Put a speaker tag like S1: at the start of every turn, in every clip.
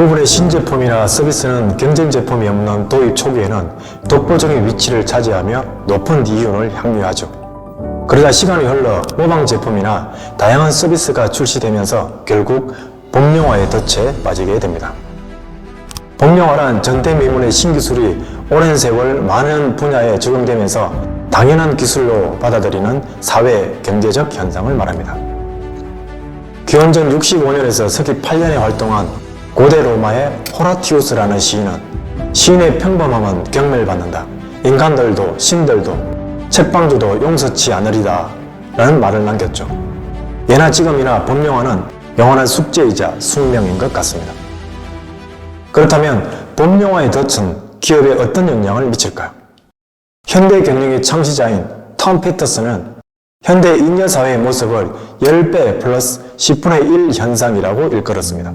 S1: 대부분의 신제품이나 서비스는 경쟁 제품이 없는 도입 초기에는 독보적인 위치를 차지하며 높은 이윤을 향유하죠. 그러다 시간이 흘러 모방 제품이나 다양한 서비스가 출시되면서 결국 범용화의 덫에 빠지게 됩니다. 범용화란 전대미문의 신기술이 오랜 세월 많은 분야에 적용되면서 당연한 기술로 받아들이는 사회 경제적 현상을 말합니다. 기원전 65년에서 서기 8년에 활동한 고대 로마의 호라티우스라는 시인은 시인의 평범함은 경멸받는다. 인간들도 신들도 책방주도 용서치 않으리다 라는 말을 남겼죠. 예나 지금이나 범용화는 영원한 숙제이자 숙명인 것 같습니다. 그렇다면 범용화의 덫은 기업에 어떤 영향을 미칠까요? 현대 경영의 창시자인 톰 피터슨은 현대 잉여사회의 모습을 10배 플러스 10분의 1 현상이라고 일컬었습니다.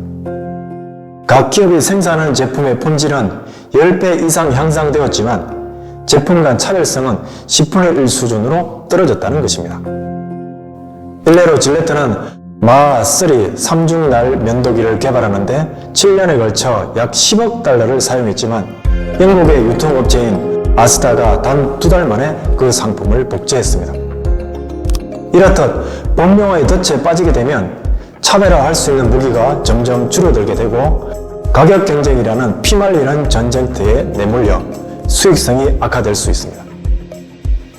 S1: 각 기업이 생산하는 제품의 품질은 10배 이상 향상되었지만 제품 간 차별성은 10분의 1 수준으로 떨어졌다는 것입니다. 일례로 질레트는 마3 3중날 면도기를 개발하는데 7년에 걸쳐 약 10억 달러를 사용했지만 영국의 유통업체인 아스다가 단 2달 만에 그 상품을 복제했습니다. 이렇듯 범용화의 덫에 빠지게 되면 차별화할 수 있는 무기가 점점 줄어들게 되고 가격 경쟁이라는 피말리는 전쟁터에 내몰려 수익성이 악화될 수 있습니다.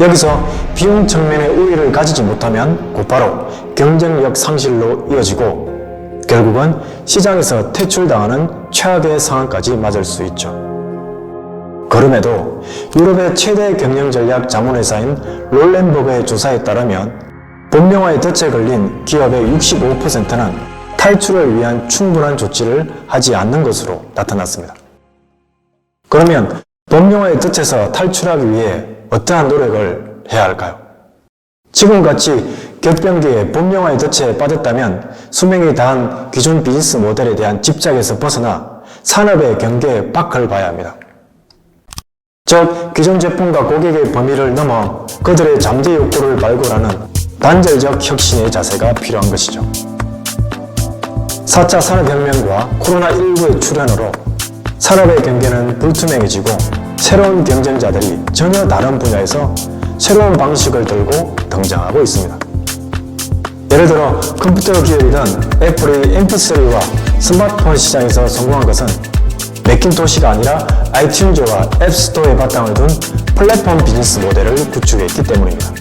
S1: 여기서 비용 측면의 우위를 가지지 못하면 곧바로 경쟁력 상실로 이어지고 결국은 시장에서 퇴출당하는 최악의 상황까지 맞을 수 있죠. 그럼에도 유럽의 최대 경영 전략 자문회사인 롤렌버그의 조사에 따르면 범용화의 덫에 걸린 기업의 65%는 탈출을 위한 충분한 조치를 하지 않는 것으로 나타났습니다. 그러면 범용화의 덫에서 탈출하기 위해 어떠한 노력을 해야 할까요? 지금같이 격변기에 범용화의 덫에 빠졌다면 수명이 다한 기존 비즈니스 모델에 대한 집착에서 벗어나 산업의 경계에 밖을 봐야 합니다. 즉, 기존 제품과 고객의 범위를 넘어 그들의 잠재 욕구를 발굴하는 단절적 혁신의 자세가 필요한 것이죠. 4차 산업혁명과 코로나19의 출현으로 산업의 경계는 불투명해지고 새로운 경쟁자들이 전혀 다른 분야에서 새로운 방식을 들고 등장하고 있습니다. 예를 들어 컴퓨터 기업이던 애플이 MP3와 스마트폰 시장에서 성공한 것은 맥킨토시가 아니라 아이튠즈와 앱스토어에 바탕을 둔 플랫폼 비즈니스 모델을 구축했기 때문입니다.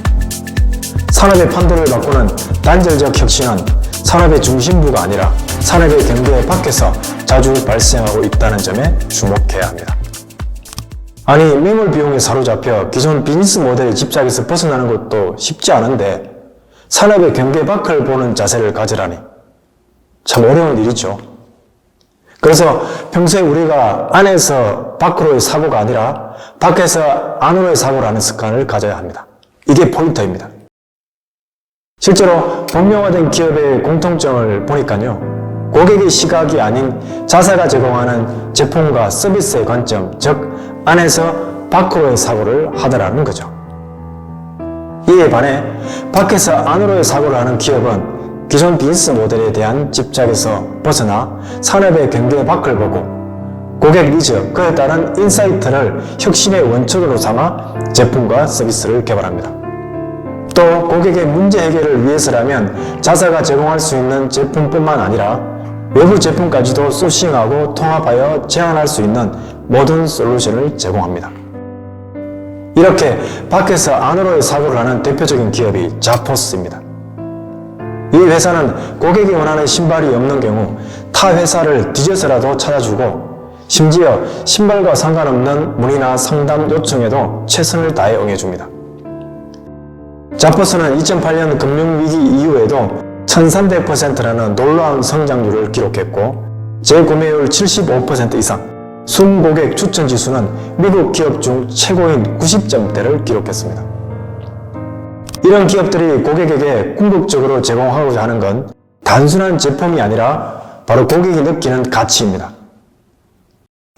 S1: 산업의 판도를 바꾸는 단절적 혁신은 산업의 중심부가 아니라 산업의 경계 밖에서 자주 발생하고 있다는 점에 주목해야 합니다. 아니, 매몰 비용에 사로잡혀 기존 비즈니스 모델의 집착에서 벗어나는 것도 쉽지 않은데 산업의 경계 밖을 보는 자세를 가지라니 참 어려운 일이죠. 그래서 평소에 우리가 안에서 밖으로의 사고가 아니라 밖에서 안으로의 사고를 하는 습관을 가져야 합니다. 이게 포인트입니다. 실제로 범용화된 기업의 공통점을 보니까요, 고객의 시각이 아닌 자사가 제공하는 제품과 서비스의 관점, 즉 안에서 밖으로의 사고를 하더라는 거죠. 이에 반해 밖에서 안으로의 사고를 하는 기업은 기존 비즈니스 모델에 대한 집착에서 벗어나 산업의 경계 밖을 보고 고객 니즈, 그에 따른 인사이트를 혁신의 원천으로 삼아 제품과 서비스를 개발합니다. 또 고객의 문제 해결을 위해서라면 자사가 제공할 수 있는 제품뿐만 아니라 외부 제품까지도 소싱하고 통합하여 제안할 수 있는 모든 솔루션을 제공합니다. 이렇게 밖에서 안으로의 사고를 하는 대표적인 기업이 자포스입니다. 이 회사는 고객이 원하는 신발이 없는 경우 타 회사를 뒤져서라도 찾아주고 심지어 신발과 상관없는 문의나 상담 요청에도 최선을 다해 응해줍니다. 자포스는 2008년 금융위기 이후에도 1300%라는 놀라운 성장률을 기록했고 재구매율 75% 이상, 순고객 추천 지수는 미국 기업 중 최고인 90점대를 기록했습니다. 이런 기업들이 고객에게 궁극적으로 제공하고자 하는 건 단순한 제품이 아니라 바로 고객이 느끼는 가치입니다.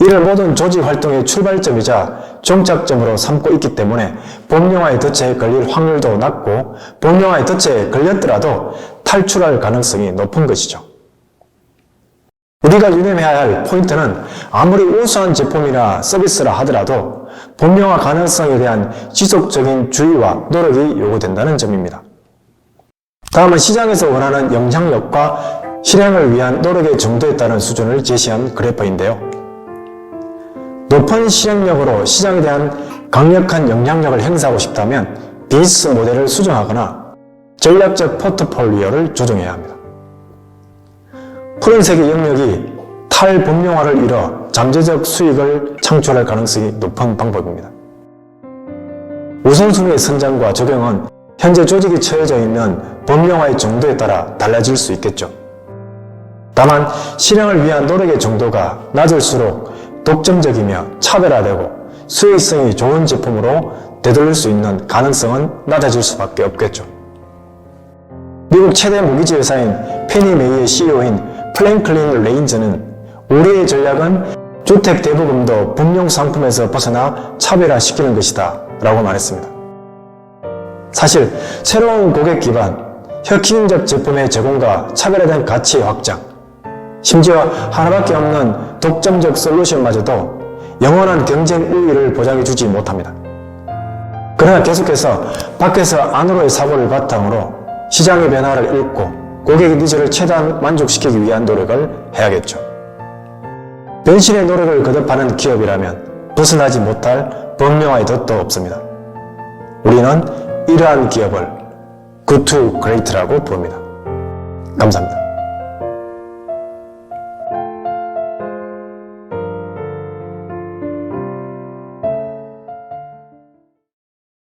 S1: 이를 모든 조직 활동의 출발점이자 종착점으로 삼고 있기 때문에 범용화의 덫에 걸릴 확률도 낮고 범용화의 덫에 걸렸더라도 탈출할 가능성이 높은 것이죠. 우리가 유념해야 할 포인트는 아무리 우수한 제품이나 서비스라 하더라도 본명화 가능성에 대한 지속적인 주의와 노력이 요구된다는 점입니다. 다음은 시장에서 원하는 영향력과 실행을 위한 노력의 정도에 따른 수준을 제시한 그래프인데요. 높은 실행력으로 시장에 대한 강력한 영향력을 행사하고 싶다면 비즈니스 모델을 수정하거나 전략적 포트폴리오를 조정해야 합니다. 푸른색의 영역이 탈본명화를 이뤄 잠재적 수익을 창출할 가능성이 높은 방법입니다. 우선순위의 선정과 적용은 현재 조직이 처해져 있는 본명화의 정도에 따라 달라질 수 있겠죠. 다만 실행을 위한 노력의 정도가 낮을수록 독점적이며 차별화되고 수익성이 좋은 제품으로 되돌릴 수 있는 가능성은 낮아질 수밖에 없겠죠. 미국 최대 모기지 회사인 페니메이의 CEO인 플랭클린 레인즈는 우리의 전략은 주택 대부분도 분용 상품에서 벗어나 차별화시키는 것이다 라고 말했습니다. 사실 새로운 고객 기반, 혁신적 제품의 제공과 차별화된 가치의 확장, 심지어 하나밖에 없는 독점적 솔루션마저도 영원한 경쟁 우위를 보장해주지 못합니다. 그러나 계속해서 밖에서 안으로의 사고를 바탕으로 시장의 변화를 읽고 고객의 니즈를 최대한 만족시키기 위한 노력을 해야겠죠. 변신의 노력을 거듭하는 기업이라면 벗어나지 못할 본명화의 덫도 없습니다. 우리는 이러한 기업을 Good to Great라고 부릅니다. 감사합니다.